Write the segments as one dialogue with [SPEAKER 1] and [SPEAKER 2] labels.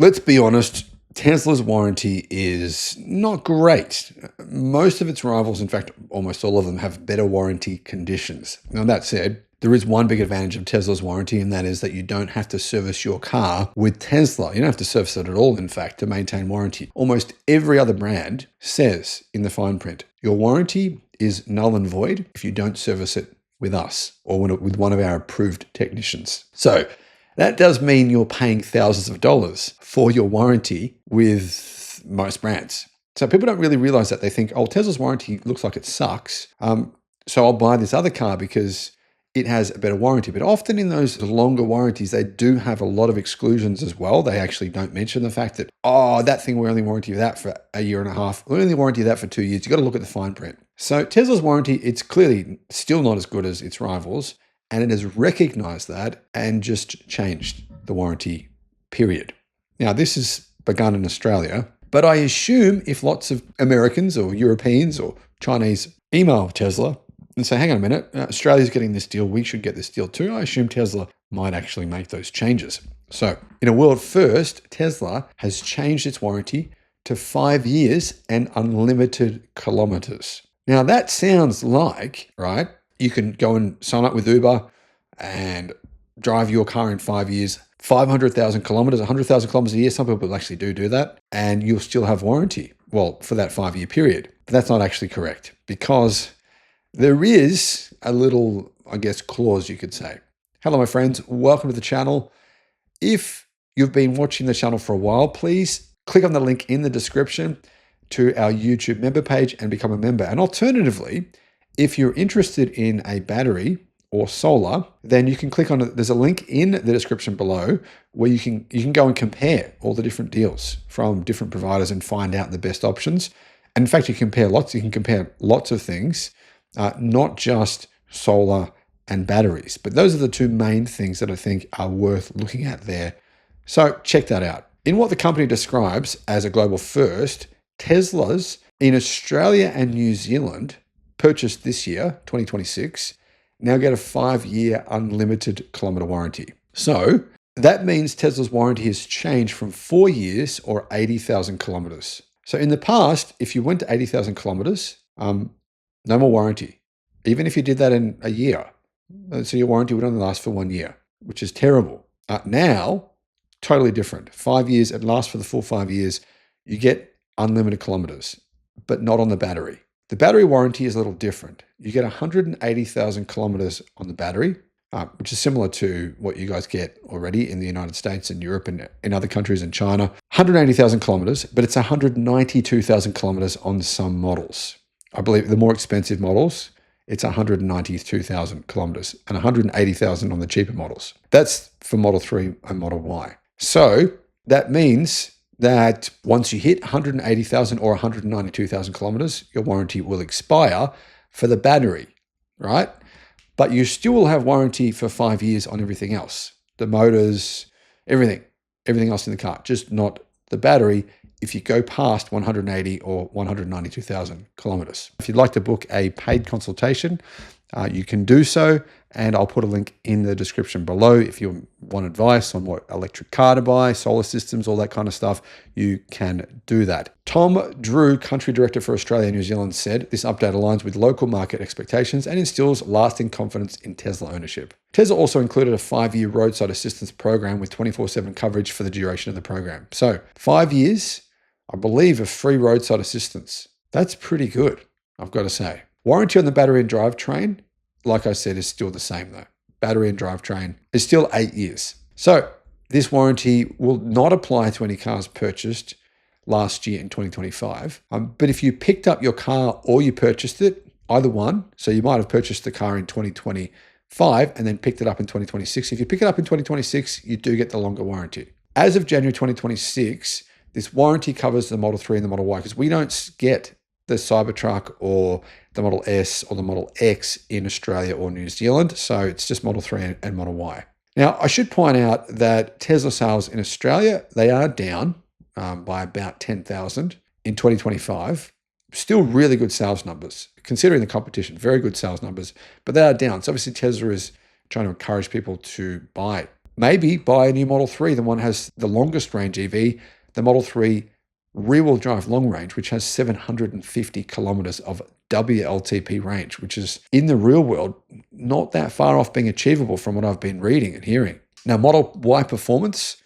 [SPEAKER 1] Let's be honest, Tesla's warranty is not great. Most of its rivals, in fact, almost all of them, have better warranty conditions. Now, that said, there is one big advantage of Tesla's warranty, and that is that you don't have to service your car with Tesla. You don't have to service it at all, in fact, to maintain warranty. Almost every other brand says in the fine print, your warranty is null and void if you don't service it with us or with one of our approved technicians. So that does mean you're paying thousands of dollars for your warranty with most brands. So people don't really realize that. They think, oh, Tesla's warranty looks like it sucks. So I'll buy this other car because it has a better warranty. But often in those longer warranties, they do have a lot of exclusions as well. They actually don't mention the fact that, oh, that thing, we're only warranty that for a year and a half. We're only warranty that for 2 years. You've got to look at the fine print. So Tesla's warranty, it's clearly still not as good as its rivals. And it has recognized that and just changed the warranty period. Now, this has begun in Australia, but I assume if lots of Americans or Europeans or Chinese email Tesla and say, hang on a minute, Australia's getting this deal, we should get this deal too, I assume Tesla might actually make those changes. So in a world first, Tesla has changed its warranty to 5 years and unlimited kilometers. Now that sounds like, right, you can go and sign up with Uber and drive your car in 5 years, 500,000 kilometers, 100,000 kilometers a year. Some people actually do that, and you'll still have warranty. Well, for that 5-year period. But that's not actually correct because there is a little, I guess, clause you could say. Hello, my friends. Welcome to the channel. If you've been watching the channel for a while, please click on the link in the description to our YouTube member page and become a member. And alternatively, if you're interested in a battery or solar, then you can click on it. There's a link in the description below where you can go and compare all the different deals from different providers and find out the best options. And in fact, you can compare lots of things, not just solar and batteries. But those are the two main things that I think are worth looking at there. So check that out. In what the company describes as a global first, Teslas in Australia and New Zealand purchased this year, 2026, now get a 5-year unlimited kilometer warranty. So that means Tesla's warranty has changed from 4 years or 80,000 kilometers. So in the past, if you went to 80,000 kilometers, no more warranty, even if you did that in a year. So your warranty would only last for 1 year, which is terrible. Now, totally different. 5 years, it lasts for the full 5 years. You get unlimited kilometers, but not on the battery. The battery warranty is a little different. You get 180,000 kilometers on the battery, which is similar to what you guys get already in the United States and Europe and in other countries in China. 180,000 kilometers, but it's 192,000 kilometers on some models. I believe the more expensive models, it's 192,000 kilometers and 180,000 on the cheaper models. That's for Model 3 and Model Y. So that means that once you hit 180,000 or 192,000 kilometers, your warranty will expire for the battery, right? But you still will have warranty for 5 years on everything else, the motors, everything else in the car, just not the battery if you go past 180 or 192,000 kilometers. If you'd like to book a paid consultation, you can do so, and I'll put a link in the description below. If you want advice on what electric car to buy, solar systems, all that kind of stuff, you can do that. Tom Drew, Country Director for Australia and New Zealand, said, this update aligns with local market expectations and instills lasting confidence in Tesla ownership. Tesla also included a 5-year roadside assistance program with 24/7 coverage for the duration of the program. So 5 years, I believe, of free roadside assistance. That's pretty good, I've got to say. Warranty on the battery and drivetrain, like I said, is still the same though. Battery and drivetrain is still 8 years. So this warranty will not apply to any cars purchased last year in 2025. But if you picked up your car or you purchased it, either one, so you might have purchased the car in 2025 and then picked it up in 2026. If you pick it up in 2026, you do get the longer warranty. As of January 2026, this warranty covers the Model 3 and the Model Y because we don't get the Cybertruck or the Model S or the Model X in Australia or New Zealand. So it's just Model 3 and Model Y. Now, I should point out that Tesla sales in Australia, they are down by about 10,000 in 2025. Still really good sales numbers, considering the competition, very good sales numbers, but they are down. So obviously Tesla is trying to encourage people to buy maybe buy a new Model 3. The one that has the longest range EV, the Model 3 rear-wheel drive long range, which has 750 kilometers of WLTP range, which is in the real world not that far off being achievable from what I've been reading and hearing. Now, Model Y Performance,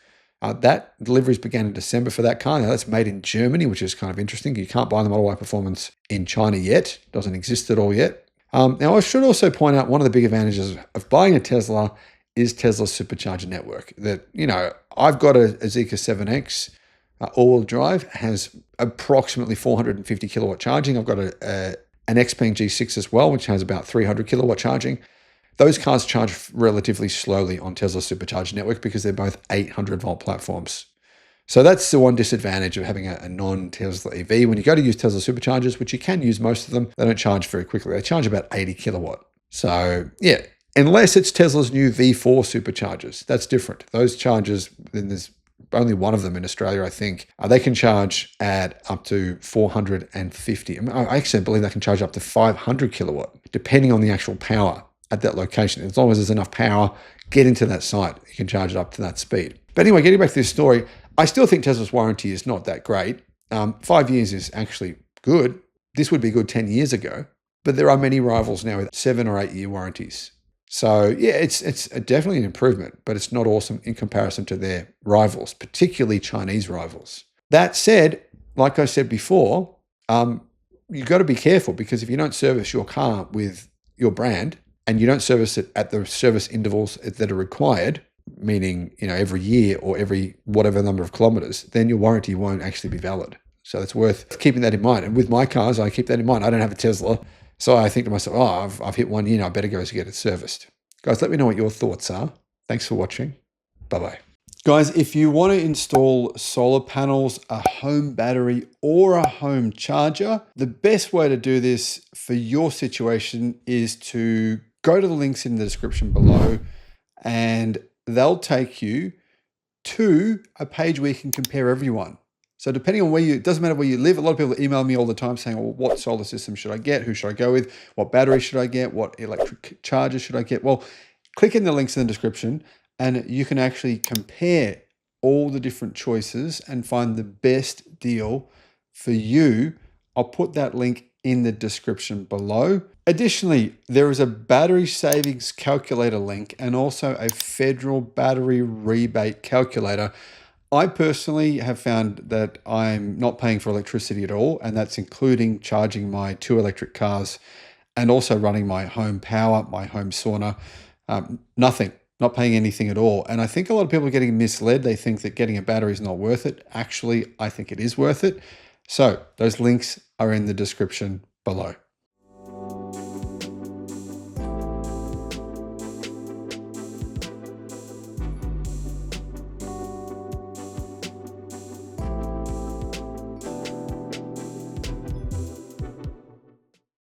[SPEAKER 1] that deliveries began in December for that car. Now, that's made in Germany, which is kind of interesting. You can't buy the Model Y Performance in China yet. It doesn't exist at all yet. Now, I should also point out one of the big advantages of buying a Tesla is Tesla's supercharger network. That, I've got a Zeekr 7X all-wheel drive, has approximately 450 kilowatt charging. I've got an Xpeng G6 as well, which has about 300 kilowatt charging. Those cars charge relatively slowly on Tesla's supercharger network because they're both 800 volt platforms. So that's the one disadvantage of having a non-Tesla EV. When you go to use Tesla superchargers, which you can use most of them, they don't charge very quickly. They charge about 80 kilowatt. So yeah, unless it's Tesla's new V4 superchargers, that's different. Those chargers, then there's only one of them in Australia, I think. They can charge at up to 450. I actually believe they can charge up to 500 kilowatt, depending on the actual power at that location. As long as there's enough power, get into that site, you can charge it up to that speed. But anyway, getting back to this story, I still think Tesla's warranty is not that great. 5 years is actually good. This would be good 10 years ago, but there are many rivals now with 7 or 8 year warranties. So yeah, it's definitely an improvement, but it's not awesome in comparison to their rivals, particularly Chinese rivals. That said, like I said before, you've got to be careful, because if you don't service your car with your brand and you don't service it at the service intervals that are required, meaning every year or every whatever number of kilometers, then your warranty won't actually be valid. So it's worth keeping that in mind. And with my cars, I keep that in mind. I don't have a Tesla. So I think to myself, I've hit 1 year now, I better go to get it serviced. Guys, let me know what your thoughts are. Thanks for watching. Bye-bye. Guys, if you want to install solar panels, a home battery, or a home charger, the best way to do this for your situation is to go to the links in the description below, and they'll take you to a page where you can compare everyone. So depending on it doesn't matter where you live. A lot of people email me all the time saying, well, what solar system should I get? Who should I go with? What battery should I get? What electric charger should I get? Well, click in the links in the description and you can actually compare all the different choices and find the best deal for you. I'll put that link in the description below. Additionally, there is a battery savings calculator link and also a federal battery rebate calculator. I personally have found that I'm not paying for electricity at all, and that's including charging my 2 electric cars and also running my home power, my home sauna. Nothing, not paying anything at all. And I think a lot of people are getting misled. They think that getting a battery is not worth it. Actually, I think it is worth it. So those links are in the description below.